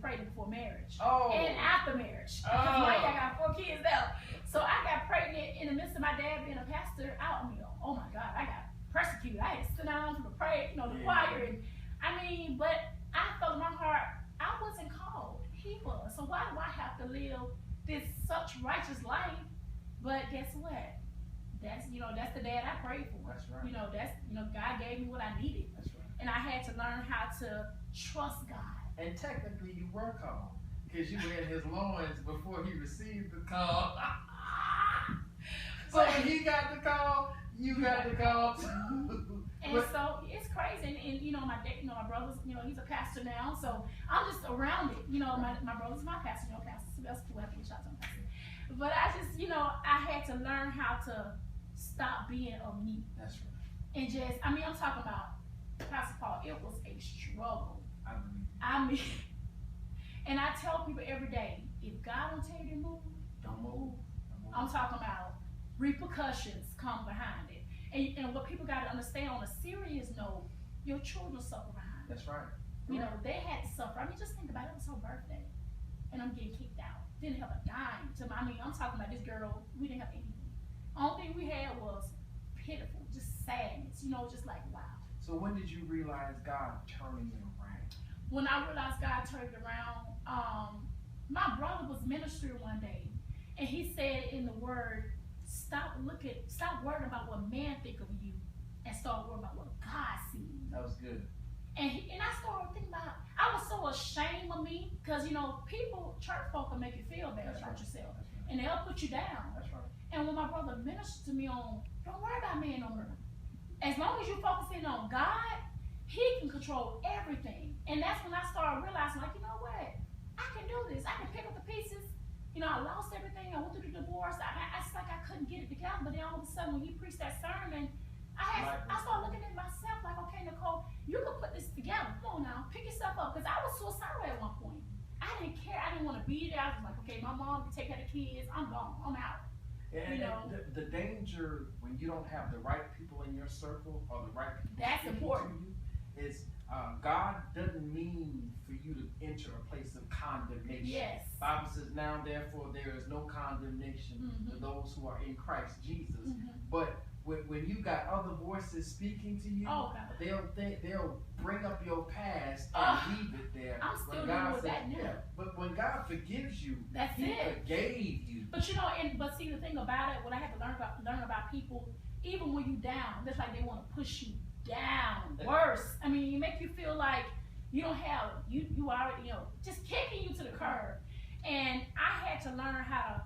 pregnant before marriage. Oh. And after marriage. Oh. Because I got 4 kids now. So I got pregnant in the midst of my dad being a pastor. Oh my God, I got persecuted. I had to sit down to the prayer, the choir. And but I felt in my heart, I wasn't called. He was. So why do I have to live this such righteous life? But guess what? That's the dad I prayed for. That's right. God gave me what I needed. That's right. And I had to learn how to trust God. And technically you were called because you were in his loins before he received the call. So when he got the call, you got the call too. And so it's crazy. And my brother's, he's a pastor now. So I'm just around it. My brother's my pastor, Pastor Sylvester, who have to shout out to pastor. But I just, I had to learn how to stop being of me. That's right. And just, I'm talking about Pastor Paul, it was a struggle. I believe. And I tell people every day, if God don't tell you to move, don't move. I'm talking about repercussions come behind it. And what people got to understand on a serious note, your children suffer behind it. That's right. They had to suffer. Just think about it. It was her birthday. And I'm getting kicked out. Didn't have a dime. I'm talking about this girl, we didn't have anything. Only thing we had was pitiful, just sadness, just like, wow. So when did you realize God turning it around? When I realized God turned it around, my brother was ministering one day, and he said in the word, stop worrying about what man think of you, and start worrying about what God sees. That was good. And I started thinking about, I was so ashamed of me, because church folk will make you feel bad about yourself, and they'll put you down. That's right. And when my brother ministered to me on, don't worry about man no more. As long as you're focusing on God, he can control everything. And that's when I started realizing, like, you know what? I can do this. I can pick up the pieces. I lost everything. I went through the divorce. It's like I couldn't get it together. But then all of a sudden, when he preached that sermon, I started looking at myself like, okay, Nicole, you can put this together. Come on now, pick yourself up. Because I was suicidal at one point. I didn't care. I didn't want to be there. I was like, okay, my mom can take care of the kids. I'm gone. I'm out. And the danger when you don't have the right people in your circle or the right people that's important to you is God doesn't mean for you to enter a place of condemnation. Yes. The Bible says, now therefore there is no condemnation for those who are in Christ Jesus. But when you got other voices speaking to you, they'll bring up your past and leave it there. I'm still dealing with that now. Yeah, but when God forgives you, He forgave you. But but see, the thing about it, what I had to learn about people, even when you down, that's like they want to push you down. Worse. It make you feel like you don't have you already, just kicking you to the curb. And I had to learn how to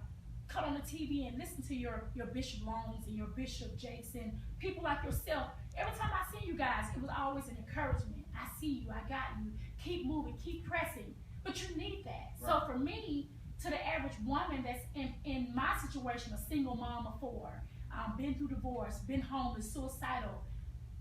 cut on the TV and listen to your Bishop Longs and your Bishop Jakes and people like yourself. Every time I see you guys, it was always an encouragement. I see you, I got you. Keep moving, keep pressing. But you need that. Right. So for me, to the average woman that's in my situation, a single mom of 4, been through divorce, been homeless, suicidal,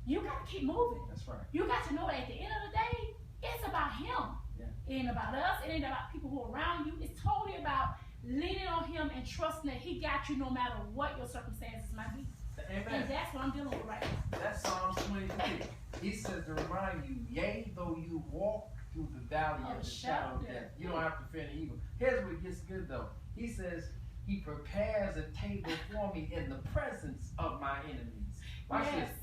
you got to keep moving. That's right. You got to know that at the end of the day, it's about him. Yeah. It ain't about us. It ain't about people who are around you. It's totally about leaning on him and trusting that he got you no matter what your circumstances might be. Amen. And that's what I'm dealing with right now. That's Psalms 23. He says to remind you, yea, though you walk through the valley of the shadow of death, you don't have to fear the evil. Here's what gets good though. He says, he prepares a table for me in the presence of my enemies. Watch this.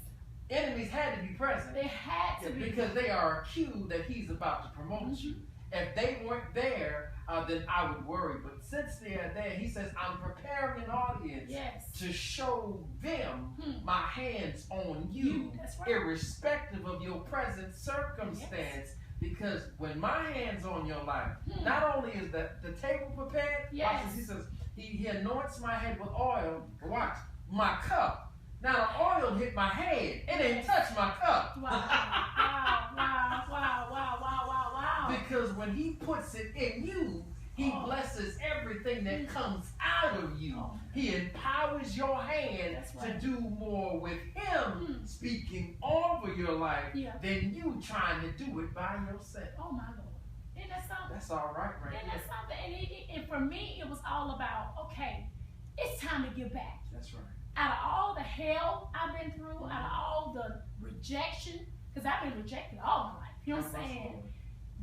Enemies had to be present. They had to be. Because they are a cue that he's about to promote you. If they weren't there, then I would worry. But since they are there, he says, I'm preparing an audience to show them my hands on you, irrespective of your present circumstance. Because when my hand's on your life, not only is the table prepared, watch this, he says, he anoints my head with oil, but watch, my cup. Now the oil hit my head. It didn't touch my cup. Wow. Because when he puts it in you, he blesses everything that comes out of you. He empowers your hand to do more with him speaking over your life than you trying to do it by yourself. Oh my Lord. Isn't that something? That's all right Isn't that something? And for me, it was all about, okay, it's time to give back. That's right. Out of all the hell I've been through, out of all the rejection, because I've been rejected all my life. You know what I'm saying?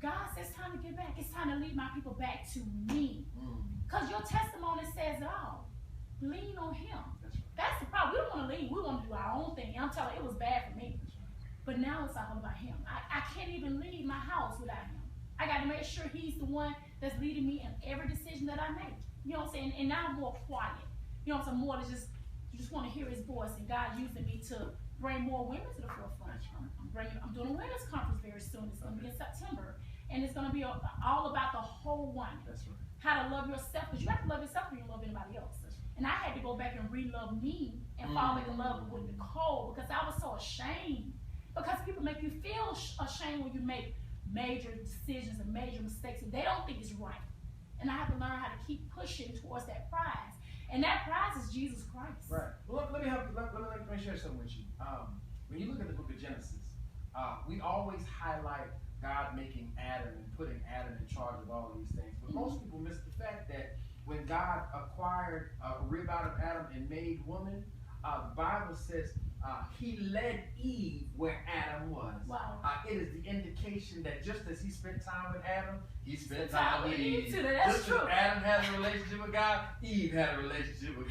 God says it's time to get back. It's time to lead my people back to me. Because your testimony says it all. Lean on him. That's the problem. We don't want to lean. We want to do our own thing. And I'm telling you, it was bad for me. But now it's all about him. I can't even leave my house without him. I got to make sure he's the one that's leading me in every decision that I make. You know what I'm saying? And now I'm more quiet. You know what I'm saying? More to you just want to hear his voice. And God using me to bring more women to the forefront. I'm doing a women's conference very soon. It's going to be in September. And it's going to be all about the whole woman. That's right. How to love yourself. Because you have to love yourself when you love anybody else. And I had to go back and re-love me and fall in love with Nicole because I was so ashamed. Because people make you feel ashamed when you make major decisions and major mistakes and they don't think it's right. And I have to learn how to keep pushing towards that prize. And that prize is Jesus Christ. Right. Well, let me share something with you. When you look at the book of Genesis, we always highlight God making Adam and putting Adam in charge of all of these things. But most people miss the fact that when God acquired a rib out of Adam and made woman, the Bible says he led Eve where Adam was. Wow. It is the indication that just as he spent time with Adam, he spent time with Eve. That's just true. as Adam had a relationship with God, Eve had a relationship with God.